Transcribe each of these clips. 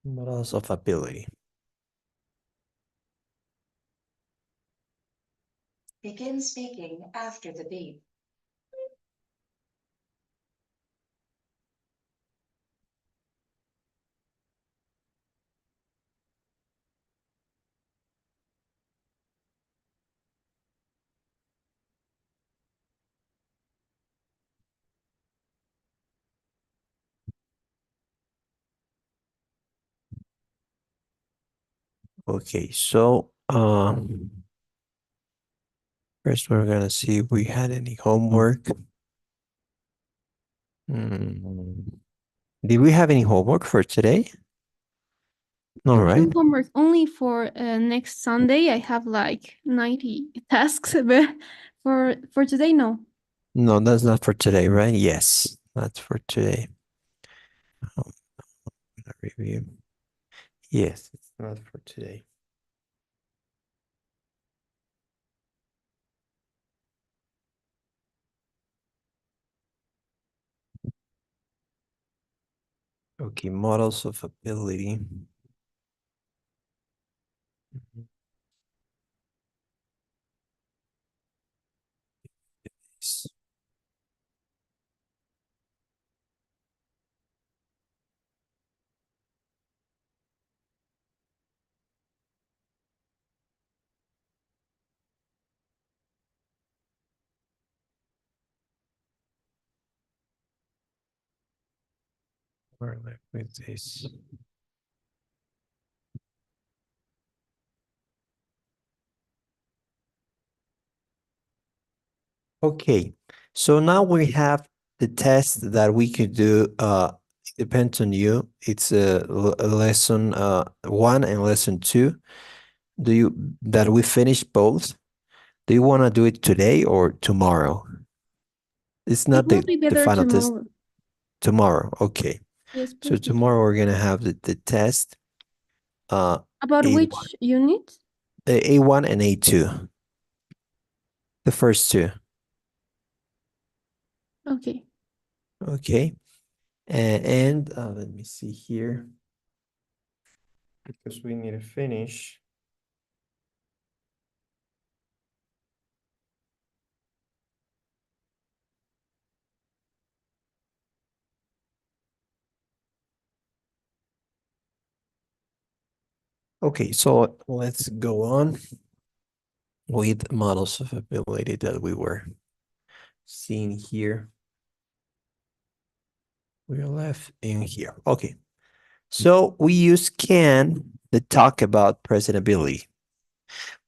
Models of ability. Begin speaking after the beep. Okay, so first we're gonna see if we had any homework. Did we have any homework for today? No, right? No homework, only for next Sunday. I have like 90 tasks, but for today, no. No, that's not for today, right? Yes, that's for today. I'm gonna review. Yes, it's not for today. Okay, models of ability. Yes. We're left with this. Okay, so now we have the test that we could do. It depends on you. It's a lesson 1 and lesson 2. Do you that we finish both? Do you want to do it today or tomorrow? It's It not will be the better final test. tomorrow. Tomorrow, okay. Yes, So perfect. tomorrow we're gonna have the test. About A1, which unit? A1 and A2. The first two. Okay. Okay. And let me see here. Because we need to finish. Okay, so let's go on with models of ability that we were seeing here. We are left in here. Okay. So we use can to talk about present ability.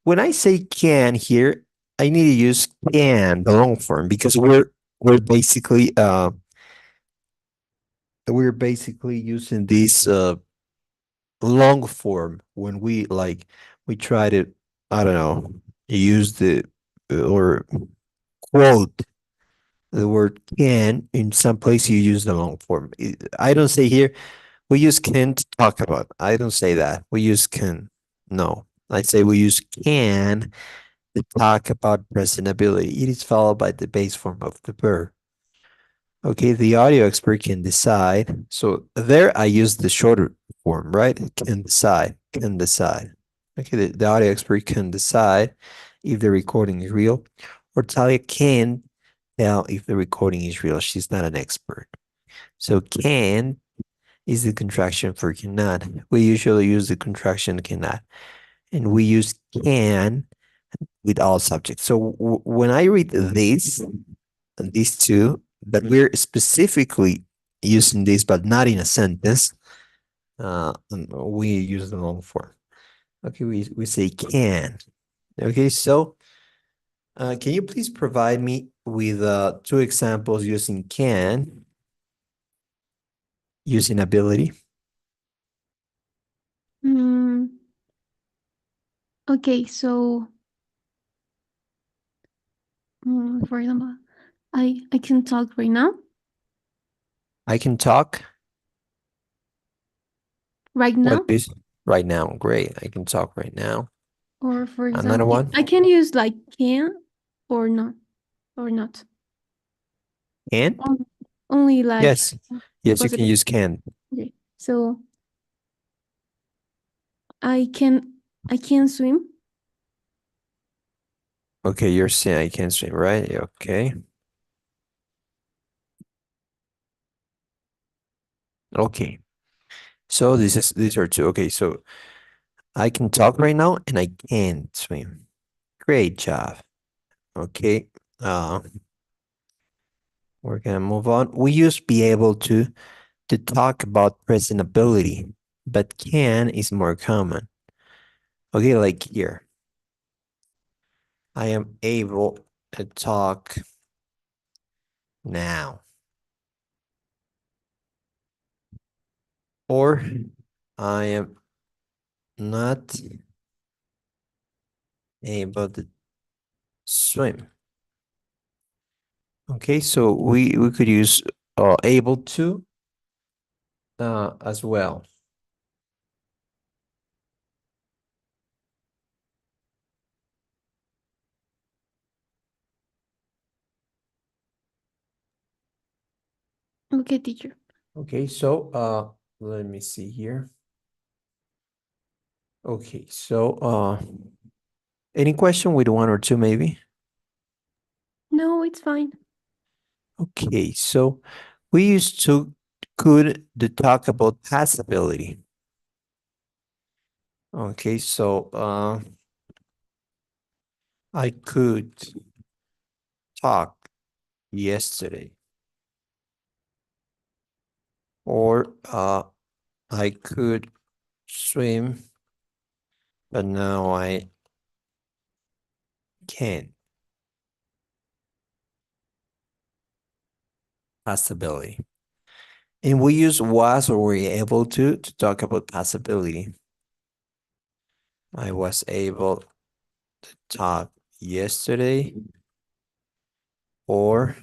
When I say can here, I need to use can, the long form, because we're basically using this long form when we try to, I don't know, use the or quote the word can. In some place you use the long form. I don't say here we use can to talk about. I don't say that. We use can. No. I say we use can to talk about present ability. It is followed by the base form of the verb. Okay, the audio expert can decide. So there I use the shorter form, right? Can decide, can decide. Okay, the audio expert can decide if the recording is real, or Talia can tell if the recording is real. She's not an expert. So can is the contraction for cannot. We usually use the contraction cannot, and we use can with all subjects. So when I read these two, that we're specifically using this, but not in a sentence, we use the long form. Okay, we say can. Okay, so can you please provide me with 2 examples using can, using ability? Mm, okay, so for example, I can talk right now. I can talk. Right What now, is right now? Great, I can talk right now. or for Another example, one? I can use like can or not, or not. Can? Only like Yes. Yes, you can positive. use can. Okay, so I can swim. Okay, you're saying I can swim, right? Okay. Okay. So these are two. Okay, so I can talk right now and I can't swim. Great job. Okay. Uh, we're gonna move on. We use be able to talk about presentability, but can is more common. Okay, like here. I am able to talk now. Or I am not able to swim. Okay, so we could use able to as well. Okay, teacher. Okay, so let me see here. Okay, so any question with one or two maybe? No, it's fine. Okay, so we used to could to talk about passability. Okay, so I could talk yesterday, or I could swim, but now I can't. Possibility. And we use was or were you able to talk about possibility. I was able to talk yesterday, or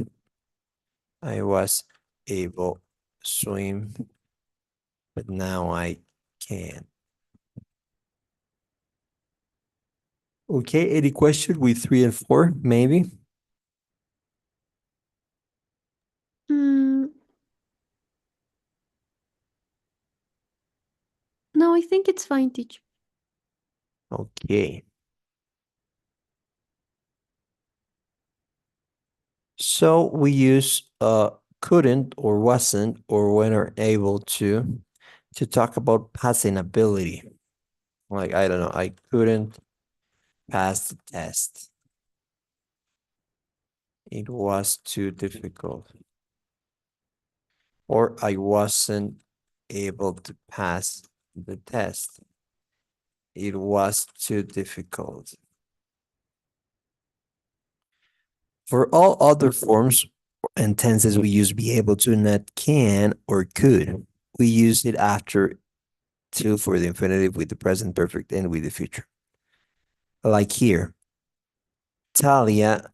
I was able to swim, but now I can't. Okay, any question with 3 and 4, maybe? Mm, no, I think it's fine, teacher. Okay. So we use couldn't or wasn't or when are able to talk about passing ability. Like I don't know, I couldn't pass the test. It was too difficult. Or I wasn't able to pass the test. It was too difficult. For all other forms and tenses, we use be able to, not can or could. We use it after to for the infinitive with the present perfect and with the future. Like here, Talia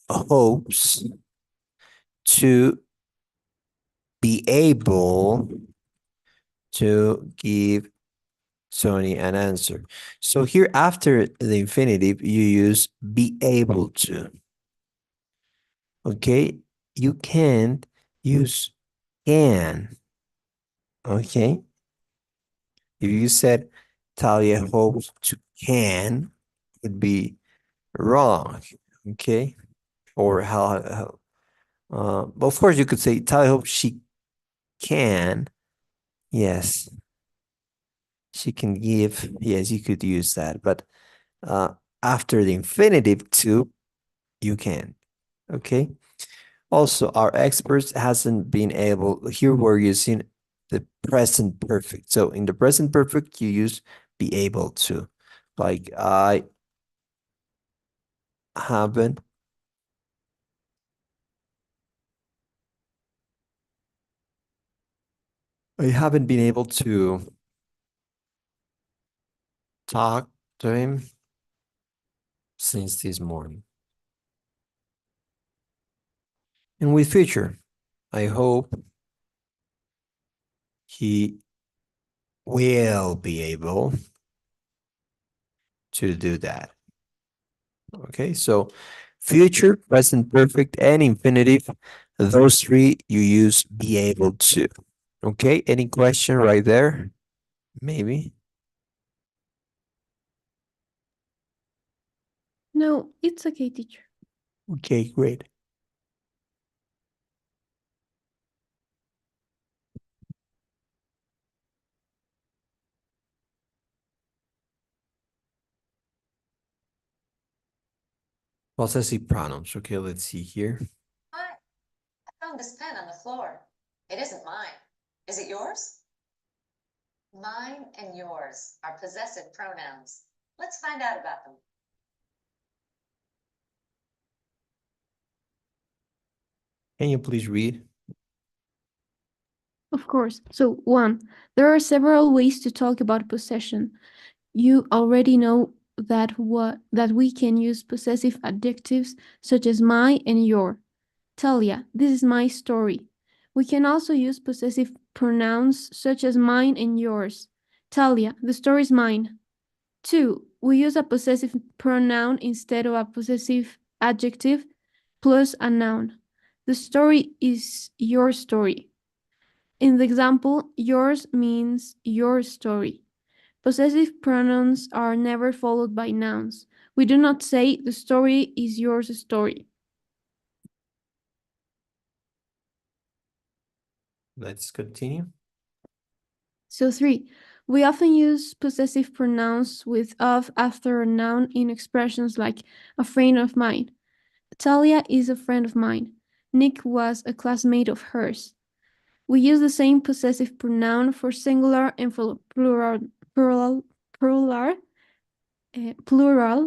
hopes to be able to give Sony an answer. So here after the infinitive, you use be able to. Okay, you can't use can. Okay, if you said Talia hopes to can, it'd be wrong. Okay, or but of course you could say Talia hopes she can. Yes, she can give. Yes, you could use that, but uh, after the infinitive to, you can. Okay. Also, our experts hasn't been able. Here we're using the present perfect. So in the present perfect, you use be able to. Like haven't I haven't been able to talk to him since this morning. And with future, I hope he will be able to do that. Okay, so future, present perfect, and infinitive, those three you use be able to. Okay, any question right there? Maybe. No, it's okay, teacher. Okay, great. Possessive pronouns. Okay, let's see here. Hi, I found this pen on the floor. It isn't mine. Is it yours? Mine and yours are possessive pronouns. Let's find out about them. Can you please read? Of course. So, 1. There are several ways to talk about possession. You already know that we can use possessive adjectives such as my and your. Talia, this is my story. We can also use possessive pronouns such as mine and yours. Talia, the story is mine. 2. We use a possessive pronoun instead of a possessive adjective plus a noun. The story is your story. In the example, yours means your story. Possessive pronouns are never followed by nouns. We do not say the story is yours story. Let's continue. So 3. We often use possessive pronouns with of after a noun in expressions like a friend of mine. Talia is a friend of mine. Nick was a classmate of hers. We use the same possessive pronoun for singular and for plural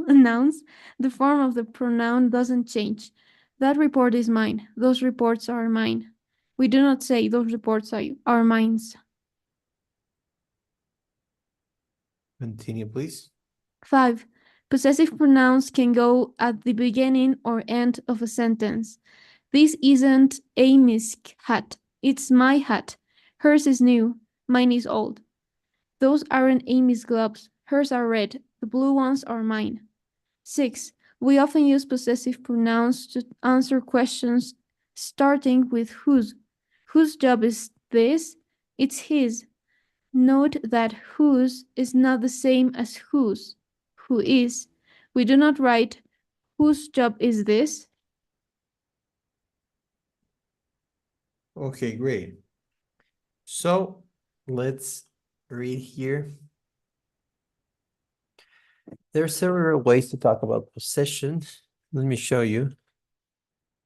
nouns. The form of the pronoun doesn't change. That report is mine. Those reports are mine. We do not say those reports are mine. Continue, please. 5. Possessive pronouns can go at the beginning or end of a sentence. This isn't Amy's hat. It's my hat. Hers is new. Mine is old. Those aren't Amy's gloves. Hers are red. The blue ones are mine. 6. We often use possessive pronouns to answer questions starting with whose. Whose job is this? It's his. Note that whose is not the same as whose. Who is. We do not write whose job is this. Okay, great. So let's read here. There are several ways to talk about possession. Let me show you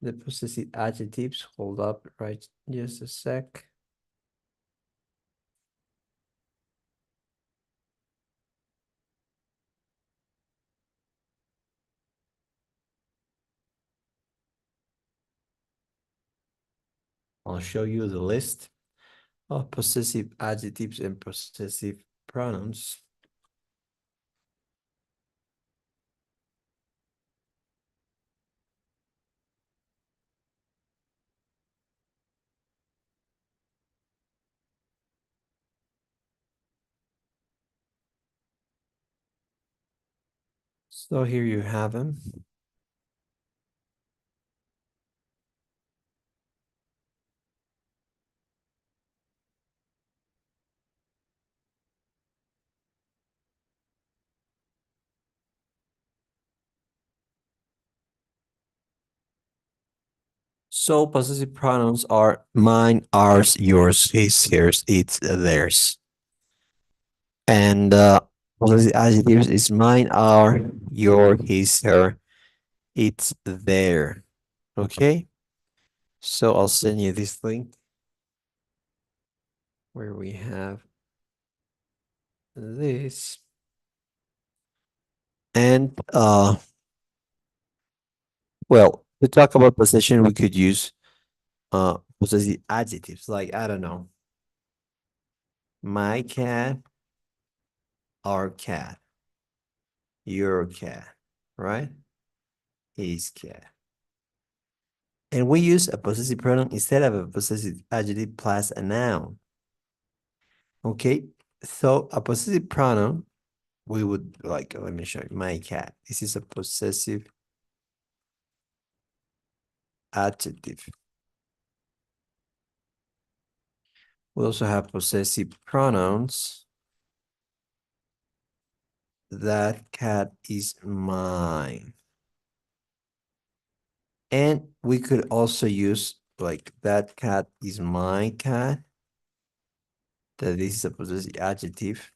the possessive adjectives. Hold up, right? Just a sec. I'll show you the list of possessive adjectives and possessive pronouns. So here you have them. So possessive pronouns are mine, ours, yours, his, hers, it's, theirs. And possessive adjectives is mine, our, your, his, her, it's, their. Okay? So I'll send you this link where we have this. And well, to talk about possession, we could use possessive adjectives like, I don't know, my cat, our cat, your cat, right? His cat. And we use a possessive pronoun instead of a possessive adjective plus a noun. Okay, so a possessive pronoun, we would like, let me show you, my cat. This is a possessive adjective. We also have possessive pronouns. That cat is mine. And we could also use like that cat is my cat. That is a possessive adjective.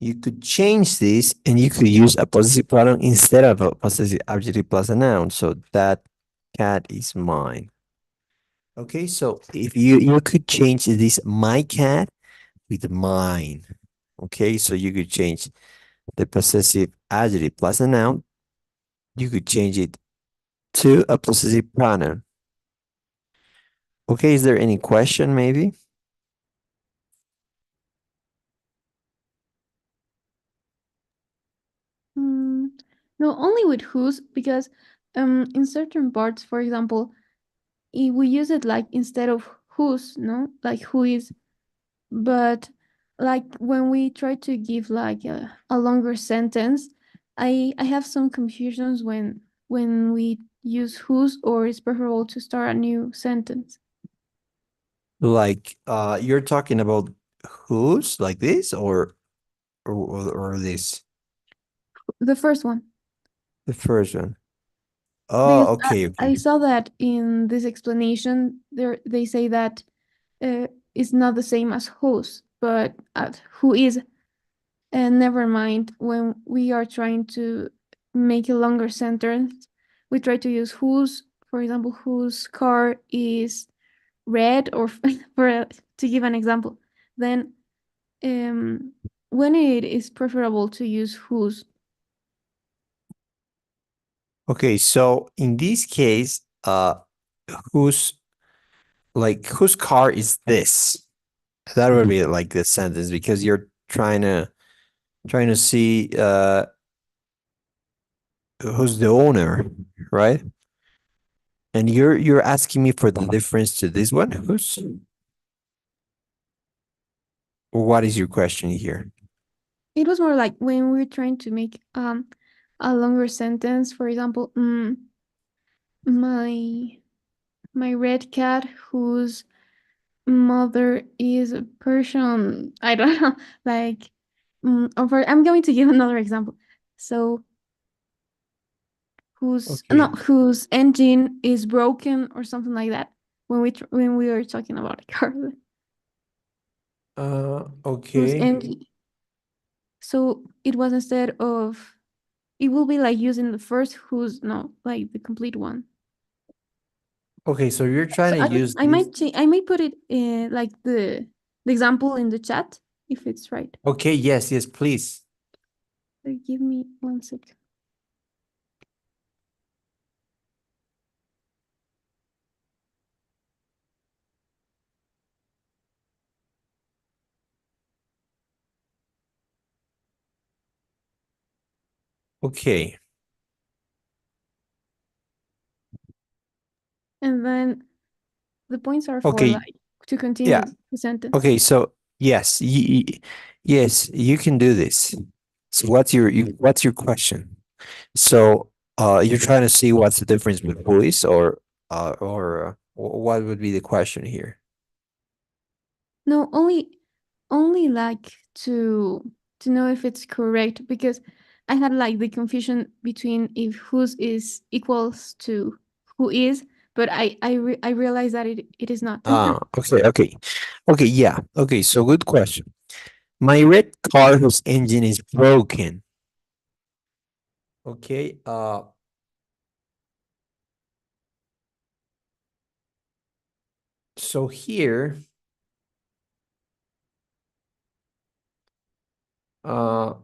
You could change this and you could use a possessive pronoun instead of a possessive adjective plus a noun. So that cat is mine. Okay, so if you could change this my cat with mine. Okay, so you could change the possessive adjective plus a noun. You could change it to a possessive pronoun. Okay, is there any question maybe? Mm, no, only with whose, because in certain parts, for example, we use it like instead of whose, no, like who is, but like when we try to give like a longer sentence, I have some confusions when we use whose, or it's preferable to start a new sentence. Like you're talking about whose like this or this? The first one. The first one. Because Oh, okay, I okay. saw that in this explanation, they say that it's not the same as whose, but who is. And never mind, when we are trying to make a longer sentence, we try to use whose, for example, whose car is red, or to give an example. Then, um, when it is preferable to use whose. Okay, so in this case, whose whose car is this? That would be like the sentence because you're trying to see who's the owner, right? And you're asking me for the difference to this one. Who's what is your question here? It was more like when we are trying to make a longer sentence. For example, my my red cat whose mother is a Persian. I don't know, like, I'm going to give another example. So whose no Okay. whose engine is broken or something like that. When we are talking about a car, whose Okay. engine. So it was instead of, it will be like using the first whose, no, like the complete one. Okay, so you're trying So to use I this. might I might put it like the example in the chat if it's right. Okay, yes, yes, please. Give me 1 second. Okay. And then the points are for Okay, like to continue yeah. the sentence. Okay, so yes, yes, you can do this. So what's your question? So you're trying to see what's the difference with police or what would be the question here? No, only like to know if it's correct, because I had like the confusion between if whose is equals to who is, but I realized that it is not. Okay, okay. Okay, yeah. Okay, so good question. My red car whose engine is broken. Okay, so here uh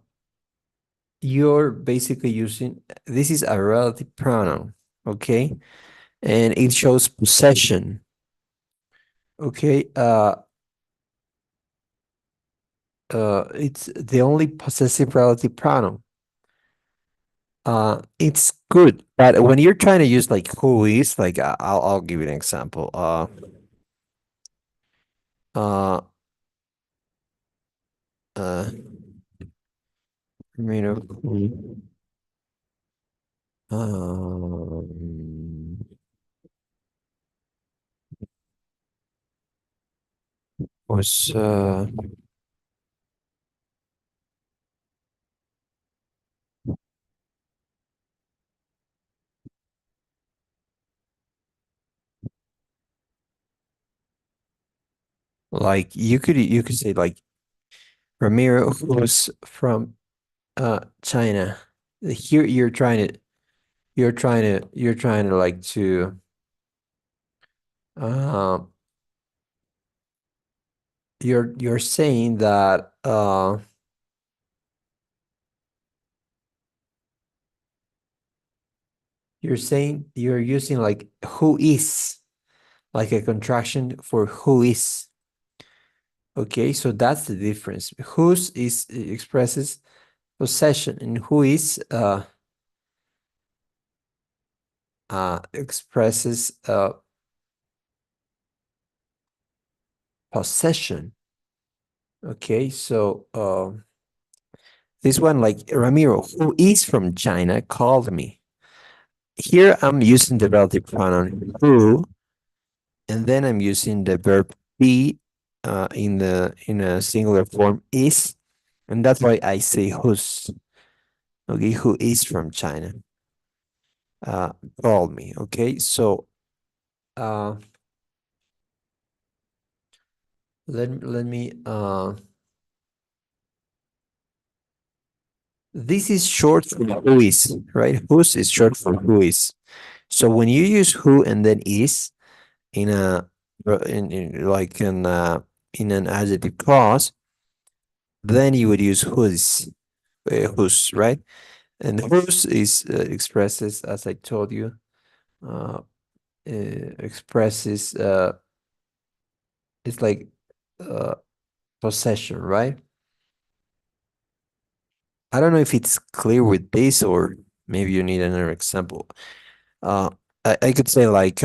you're basically using this is a relative pronoun, okay? And it shows possession. Okay, it's the only possessive relative pronoun. It's good, but when you're trying to use like who is, like I'll give you an example. Uh, uh, you know, um, was Like you could say like Ramiro who's from China. Here you're trying to like to um you're saying that you're saying you're using like who is, like a contraction for who is. Okay, so that's the difference. Whose is expresses possession, and who is expresses possession. Okay, so this one, like Ramiro, who is from China, called me. Here I'm using the relative pronoun who, and then I'm using the verb be in a singular form is, and that's why I say whose. Okay, who is from China uh called me. Okay, so uh let me this is short for who is, right? Whose is short for who is. So when you use who and then is in a in like in an adjective clause, then you would use whose, right? And whose is expresses, as I told you, uh, expresses it's like uh, possession, right? I don't know if it's clear with this or maybe you need another example. Uh, I could say like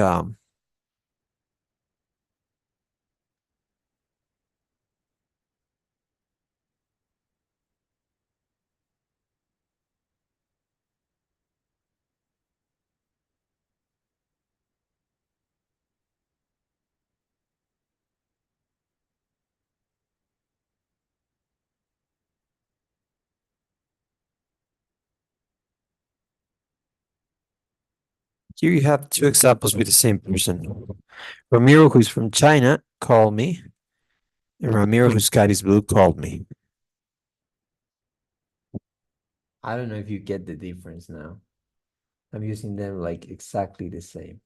here you have two examples with the same person. Ramiro, who's from China, called me. And Ramiro, whose sky is blue, called me. I don't know if you get the difference now. I'm using them like exactly the same.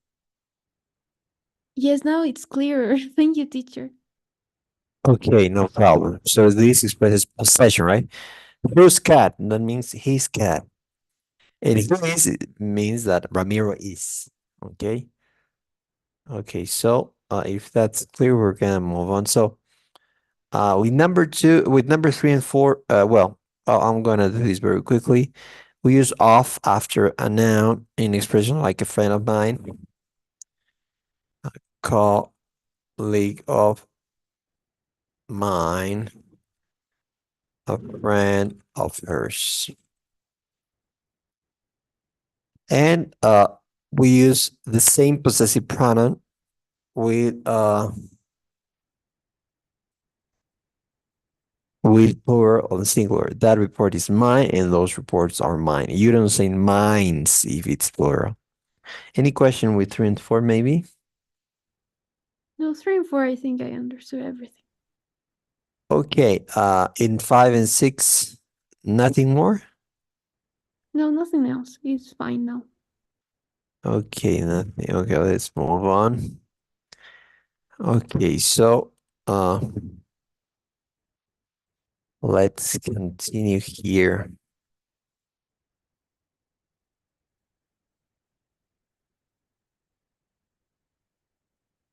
Yes, now it's clearer. Thank you, teacher. Okay, no problem. So this expresses possession, right? Whose cat? That means his cat. And who is it means that Ramiro is. Okay. Okay, so if that's clear, we're gonna move on. So with number 3 and 4, well, I'm gonna do this very quickly. We use off after a noun in expression like a friend of mine, colleague of mine, a friend of hers. And we use the same possessive pronoun with plural or singular. That report is mine and those reports are mine. You don't say mines if it's plural. Any question with 3 and 4 maybe? No, 3 and 4, I think I understood everything. Okay, in 5 and 6, nothing more? No, nothing else. It's fine now. Okay, nothing. Okay, let's move on. Okay, so let's continue here.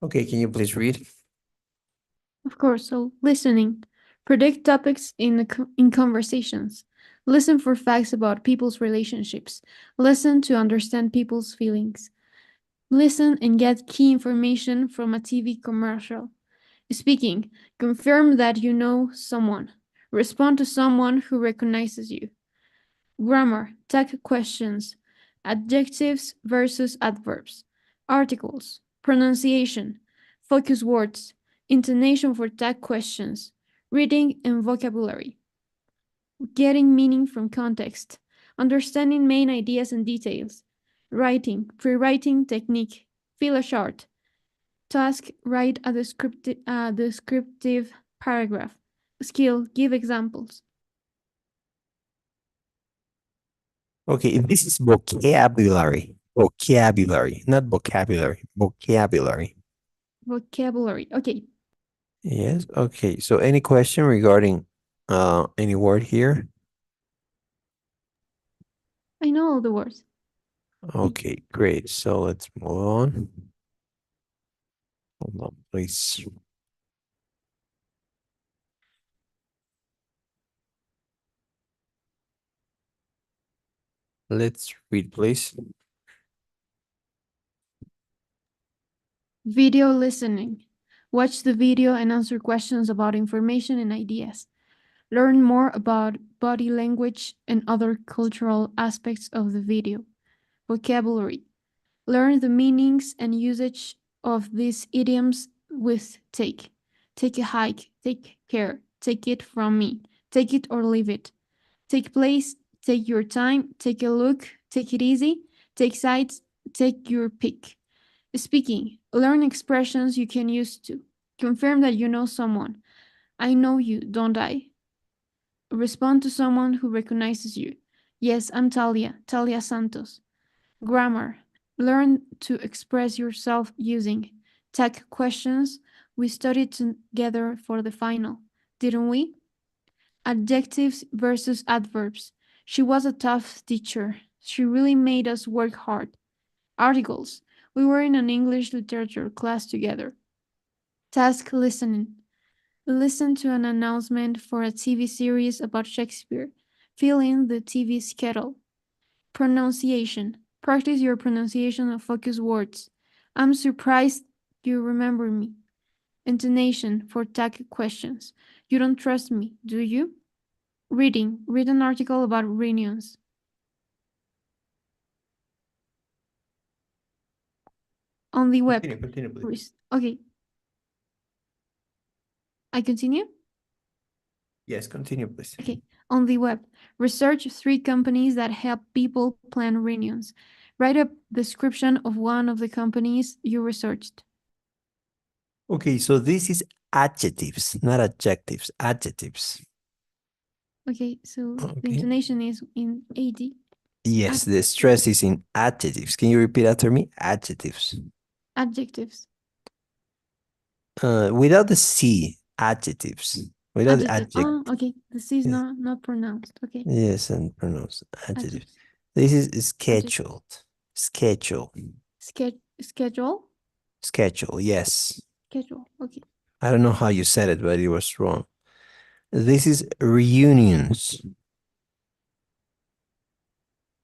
Okay, can you please read? Of course, so listening. Predict topics in conversations. Listen for facts about people's relationships. Listen to understand people's feelings. Listen and get key information from a TV commercial. Speaking. Confirm that you know someone. Respond to someone who recognizes you. Grammar. Tag questions. Adjectives versus adverbs. Articles. Pronunciation. Focus words. Intonation for tag questions. Reading and vocabulary. Getting meaning from context. Understanding main ideas and details. Writing. Pre-writing technique. Flashcard. Task, write a descriptive paragraph. Skill, give examples. Okay, this is vocabulary. Vocabulary, not vocabulary. Vocabulary. Vocabulary. Okay. Yes. Okay. So any question regarding any word here? I know all the words. Okay, great. So let's move on. Hold on, please. Let's read, please. Video listening. Watch the video and answer questions about information and ideas. Learn more about body language and other cultural aspects of the video. Vocabulary. Learn the meanings and usage of these idioms with take. Take a hike, take care, take it from me, take it or leave it. Take place, take your time, take a look, take it easy, take sides, take your pick. Speaking, learn expressions you can use to confirm that you know someone. I know you, don't I? Respond to someone who recognizes you. Yes, I'm Talia Santos. Grammar, learn to express yourself using tag questions we studied together for the final, didn't we? Adjectives versus adverbs. She was a tough teacher. She really made us work hard. Articles. We were in an English literature class together. Task listening. Listen to an announcement for a TV series about Shakespeare. Fill in the TV schedule. Pronunciation. Practice your pronunciation of focus words. I'm surprised you remember me. Intonation for tag questions. You don't trust me, do you? Reading. Read an article about reunions. On the web. Continue, please. Okay. I continue? Yes, continue, please. Okay. On the web. Research 3 companies that help people plan reunions. Write a description of one of the companies you researched. Okay, so this is adjectives, not adjectives, adjectives. Okay, so the Okay. intonation is in AD. Yes, the stress is in adjectives. Can you repeat after me? Adjectives. Adjectives. Without the C, adjectives. Without the Adjective. adjective. Oh, okay. The C is Yes. not pronounced. Okay. Yes, and pronounce adjectives. Adjectives. This is scheduled. Schedule. Schedule. Schedule, yes. Schedule. Okay. I don't know how you said it, but it was wrong. This is reunions.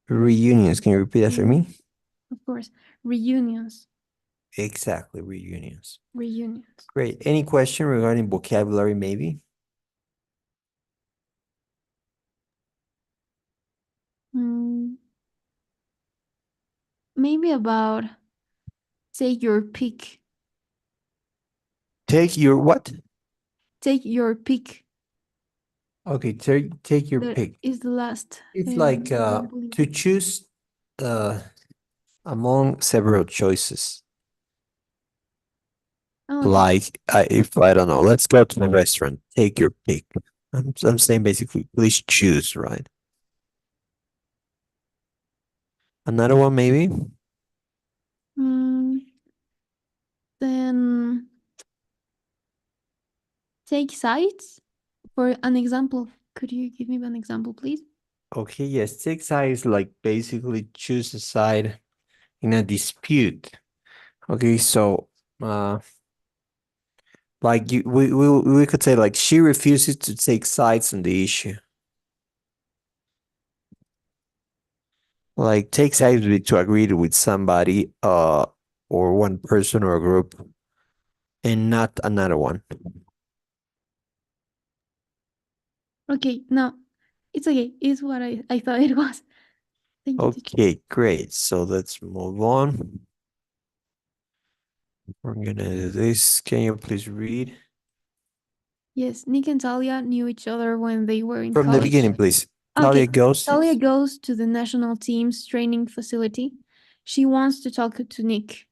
Reunions. Can you repeat after me? Of course. Reunions. Exactly, reunions. Reunions. Great. Any question regarding vocabulary, maybe? Maybe about take your pick. Take your what? Take your pick. Okay, take your That pick. is the last. It's like I believe. to choose among several choices. Oh, okay. Like if I don't know, let's go to the restaurant. Take your pick. I'm saying basically, please choose, right? Another one, maybe? Then take sides. For an example, could you give me an example, please? Okay, yes. Take side is like basically choose a side in a dispute. Okay, so like we could say like she refuses to take sides on the issue. Like take sides would be to agree with somebody or one person or a group and not another one. Okay, no, it's okay. It's what I thought it was. Thank you, teacher. Okay, great. So let's move on. We're gonna do this. Can you please read? Yes, Nick and Talia knew each other when they were in From the college. beginning, please. Okay, Talia goes. Talia goes to the national team's training facility. She wants to talk to Nick.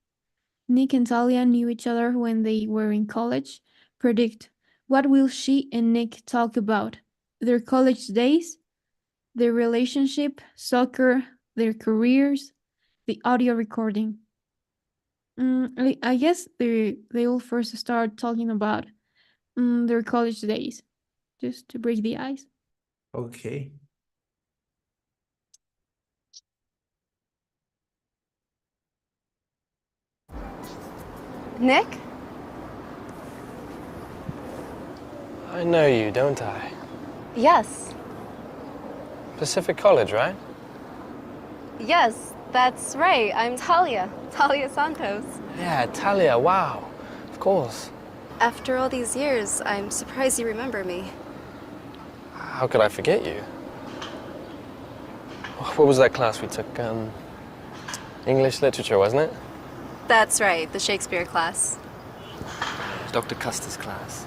Nick and Talia knew each other when they were in college. Predict. What will she and Nick talk about? Their college days? Their relationship? Soccer? Their careers? The audio recording? I guess they will first start talking about their college days, just to break the ice. Okay. Nick? I know you, don't I? Yes. Pacific College, right? Yes, that's right. I'm Talia. Talia Santos. Yeah, Talia, wow. Of course. After all these years, I'm surprised you remember me. How could I forget you? What was that class we took? English literature, wasn't it? That's right, the Shakespeare class. Dr. Custer's class.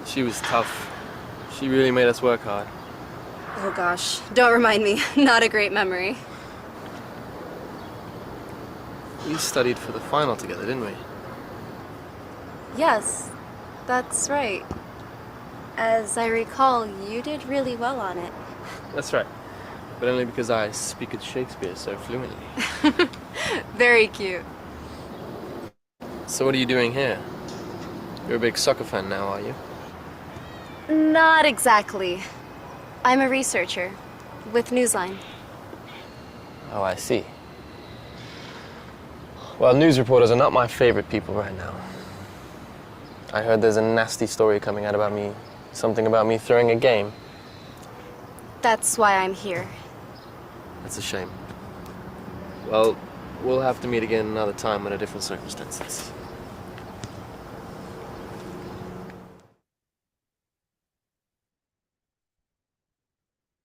She was tough. She really made us work hard. Oh gosh, don't remind me. Not a great memory. We studied for the final together, didn't we? Yes, that's right. As I recall, you did really well on it. That's right. But only because I speak Shakespeare so fluently. Very cute. So what are you doing here? You're a big soccer fan now, are you? Not exactly. I'm a researcher with Newsline. Oh, I see. Well, news reporters are not my favorite people right now. I heard there's a nasty story coming out about me, something about me throwing a game. That's why I'm here. That's a shame. Well, we'll have to meet again another time under different circumstances.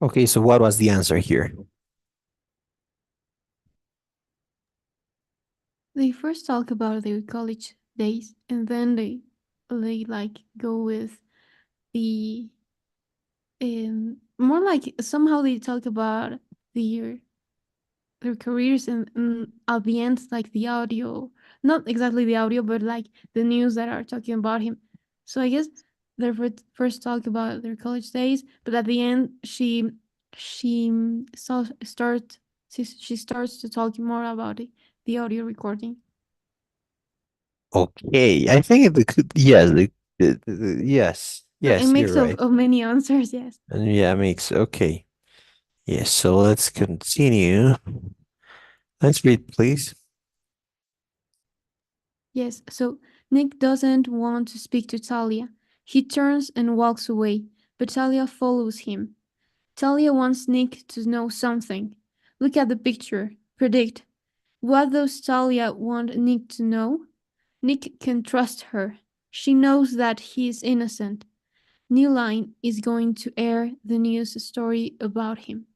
Okay, so what was the answer here? They first talk about their college days, and then they like go with the more like somehow they talk about their careers, and at the end, like the audio, not exactly the audio, but like the news that are talking about him. So I guess they first talk about their college days, but at the end she starts to talk more about the audio recording. Okay, I think yes, yes, So a yes, mix you're right. of many answers, yes. And yeah, makes okay. Yes, so let's continue. Let's read, please. Yes, so Nick doesn't want to speak to Talia. He turns and walks away, but Talia follows him. Talia wants Nick to know something. Look at the picture. Predict. What does Talia want Nick to know? Nick can trust her. She knows that he is innocent. Newline is going to air the news story about him.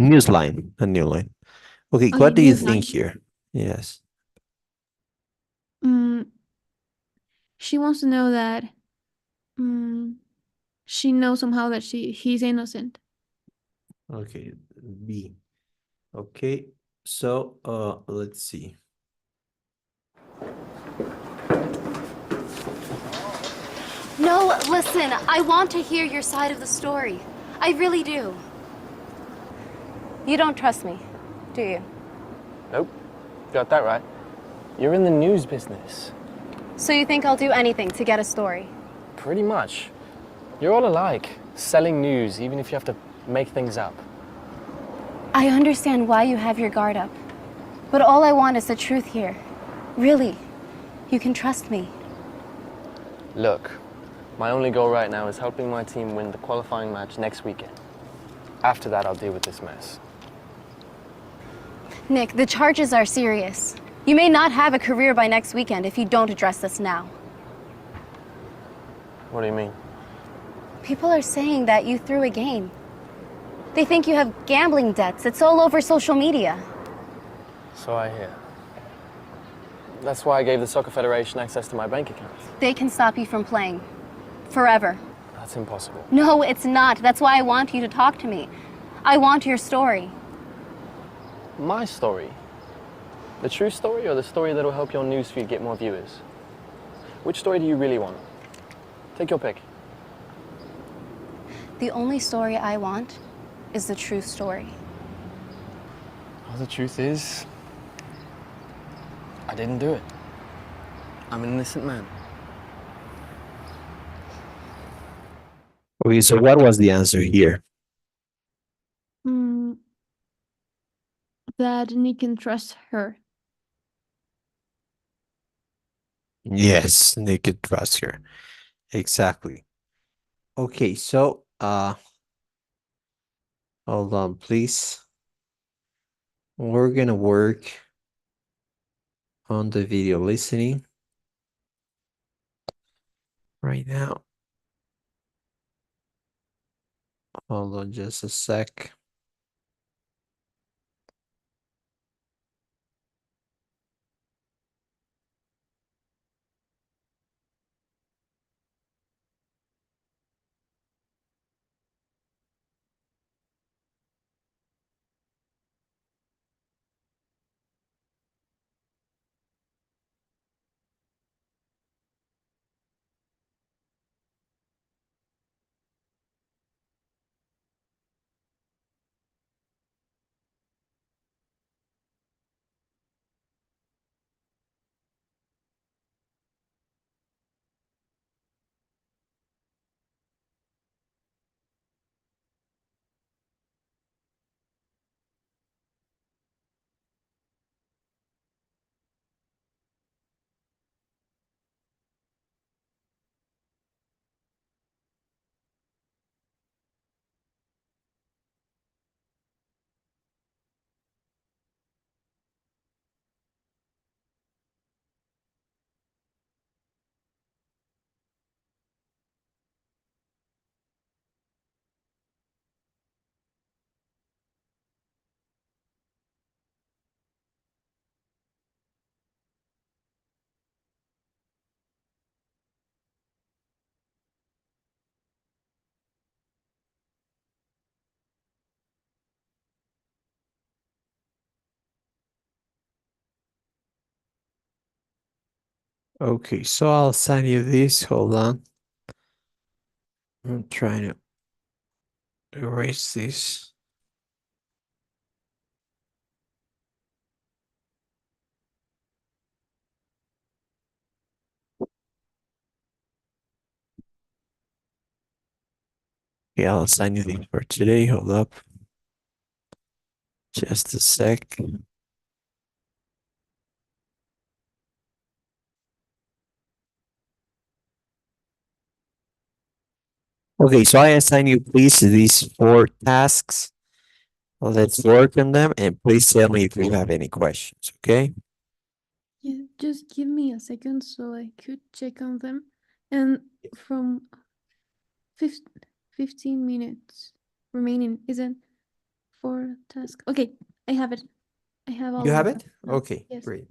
Newsline, a new line. Okay, Okay, what do you Newsline. think here? Yes. She wants to know that she knows somehow that he's innocent. Okay, B. Okay, so let's see. No, listen, I want to hear your side of the story. I really do. You don't trust me, do you? Nope. Got that right. You're in the news business. So you think I'll do anything to get a story? Pretty much. You're all alike. Selling news, even if you have to make things up. I understand why you have your guard up. But all I want is the truth here. Really. You can trust me. Look, my only goal right now is helping my team win the qualifying match next weekend. After that, I'll deal with this mess. Nick, the charges are serious. You may not have a career by next weekend if you don't address this now. What do you mean? People are saying that you threw a game. They think you have gambling debts. It's all over social media. So I hear. That's why I gave the Soccer Federation access to my bank account. They can stop you from playing. Forever. That's impossible. No, it's not. That's why I want you to talk to me. I want your story. My story? The true story or the story that'll help your newsfeed get more viewers? Which story do you really want? Take your pick. The only story I want is the true story. Well, the truth is, I didn't do it. I'm an innocent man. Okay, so what was the answer here? Mm, that Nick can trust her. Yes, Nick could trust her. Exactly. Okay, so hold on, please. We're gonna work on the video listening right now. Hold on just a sec. Okay, so I'll send you this. Hold on. I'm trying to erase this. Okay, I'll send you this for today. Hold up. Just a sec. Okay, so I assign you please these 4 tasks. Let's work on them and please tell me if you have any questions, okay? Yeah, just give me a second so I could check on them. And from 15 minutes remaining isn't for task. Okay, I have it. I have all You have of it? them now. Okay, Yes. great.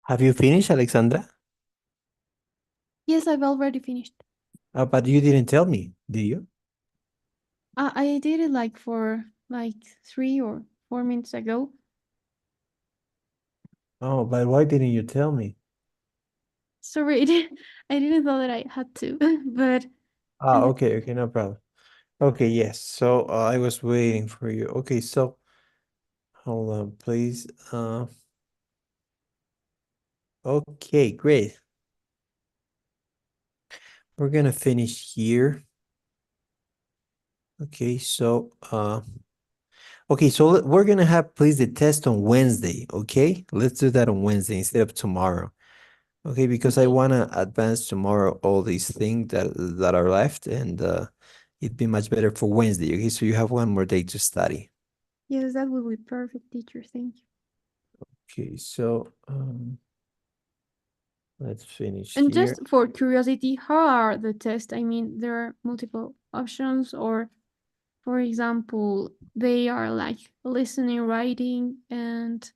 Have you finished, Alexandra? Yes, I've already finished. But you didn't tell me, did you? I did it like for like 3 or 4 minutes ago. Oh, but why didn't you tell me? Sorry, I didn't know that I had to, but Okay, okay, no problem. Okay, yes. So I was waiting for you. Okay, so hold on, please. Okay, great. We're gonna finish here. Okay, so okay, so we're gonna have please the test on Wednesday. Okay, let's do that on Wednesday instead of tomorrow. Okay, because I Okay. wanna advance tomorrow all these things that are left, and it'd be much better for Wednesday. Okay, so you have one more day to study. Yes, that will be perfect, teacher. Thank you. Okay, so let's finish And here. just for curiosity, how are the tests? I mean, there are multiple options, or for example, they are like listening, writing, and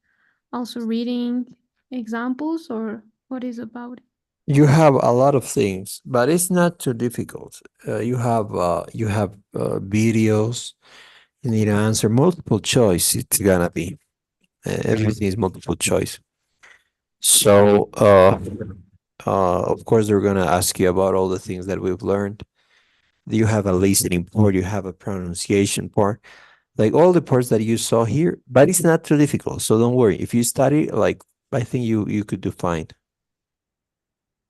also reading examples, or what is about it? You have a lot of things, but it's not too difficult. You have videos. You need to answer multiple choice. It's gonna be everything is multiple choice. So of course they're gonna ask you about all the things that we've learned. You have a listening part. You have a pronunciation part. Like all the parts that you saw here, but it's not too difficult. So don't worry. If you study, like I think you could do fine.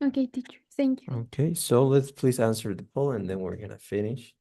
Okay, teacher. Thank you. Okay, so let's please answer the poll and then we're gonna finish.